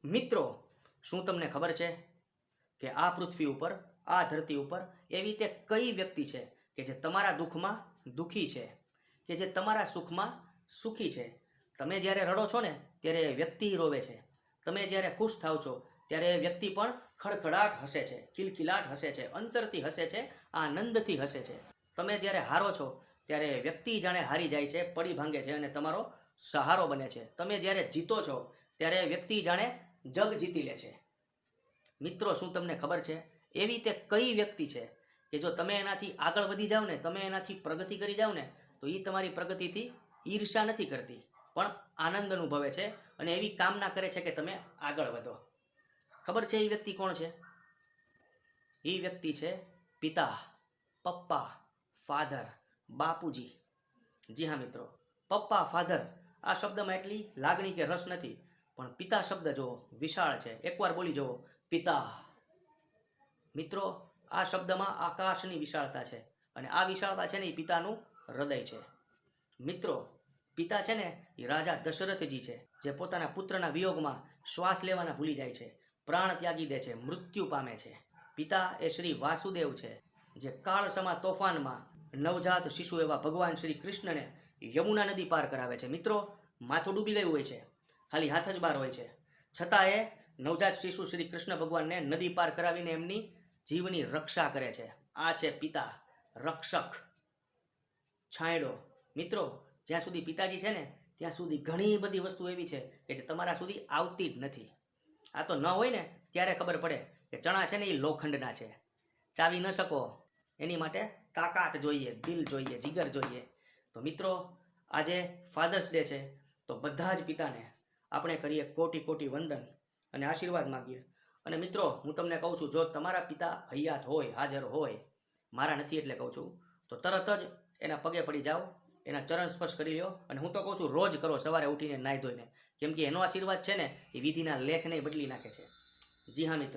મિત્રો, શું તમને ખબર છે કે આ પૃથ્વી ઉપર, આ ધરતી ઉપર એવી તે કઈ વ્યક્તિ છે કે જે તમારા દુઃખમાં દુઃખી છે, કે જે તમારા સુખમાં સુખી છે? તમે જ્યારે રડો છો ને ત્યારે એ વ્યક્તિ રોવે છે. તમે જ્યારે ખુશ થાવ છો ત્યારે એ વ્યક્તિ પણ ખડખડાટ હસે છે, કિલકિલાટ હસે છે, અંતરથી હસે છે, આનંદથી હસે છે. તમે જ્યારે હારો છો ત્યારે વ્યક્તિ જાણે હારી જાય છે, પડી ભાંગે છે અને તમારો સહારો બને છે. તમે જ્યારે જીતો છો ત્યારે વ્યક્તિ જાણે જગ જીતી લે છે. મિત્રો, શું તમને ખબર છે એવી તે કઈ વ્યક્તિ છે કે જો તમે એનાથી આગળ વધી જાઓ ને, તમે એનાથી પ્રગતિ કરી જાઓ ને, તો એ તમારી પ્રગતિથી ઈર્ષા નથી કરતી, પણ આનંદ અનુભવે છે અને એવી કામના કરે છે કે તમે આગળ વધો. ખબર છે એ વ્યક્તિ કોણ છે? એ વ્યક્તિ છે પિતા, પપ્પા, ફાધર, બાપુજી. જી હા મિત્રો, પપ્પા, ફાધર આ શબ્દમાં એટલી લાગણી કે રસ નથી, પણ પિતા શબ્દ જો વિશાળ છે. એકવાર બોલી જુઓ, પિતા. મિત્રો, આ શબ્દમાં આકાશની વિશાળતા છે અને આ વિશાળતા છે ને એ પિતાનું હૃદય છે. મિત્રો, પિતા છે ને એ રાજા દશરથજી છે, જે પોતાના પુત્રના વિયોગમાં શ્વાસ લેવાના ભૂલી જાય છે, પ્રાણ ત્યાગી દે છે, મૃત્યુ પામે છે. પિતા એ શ્રી વાસુદેવ છે, જે કાળસમા તોફાનમાં નવજાત શિશુ એવા ભગવાન શ્રી કૃષ્ણને યમુના નદી પાર કરાવે છે. મિત્રો, માથું ડૂબી ગયું હોય છે, ખાલી હાથ જ બહાર હોય છે, છતાં એ નવજાત શિશુ શ્રી કૃષ્ણ ભગવાનને નદી પાર કરાવીને એમની જીવની રક્ષા કરે છે. આ છે પિતા, રક્ષક, છાંયડો. મિત્રો, જ્યાં સુધી પિતાજી છે ને ત્યાં સુધી ઘણી બધી વસ્તુ એવી છે કે જે તમારા સુધી આવતી જ નથી. આ તો ન હોય ને ત્યારે ખબર પડે કે ચણા છે ને એ લોખંડના છે, ચાવી ન શકો. એની માટે તાકાત જોઈએ, દિલ જોઈએ, જીગર જોઈએ. તો મિત્રો, આજે ફાધર્સ ડે છે, તો બધા જ પિતાને આપણે કરીએ કોટી કોટી વંદન અને આશીર્વાદ માગીએ. અને મિત્રો, હું તમને કહું છું, જો તમારા પિતા હયાત હોય, હાજર હોય, મારા નથી એટલે કહું છું, તો તરત જ એના પગે પડી જાઓ, એના ચરણ સ્પર્શ કરી લો. અને હું તો કહું છું રોજ કરો, સવારે ઉઠીને નાહી ધોઈને, કેમ કે એનો આશીર્વાદ છે ને એ વિધિના લેખને બદલી નાખે છે. જી હા મિત્રો.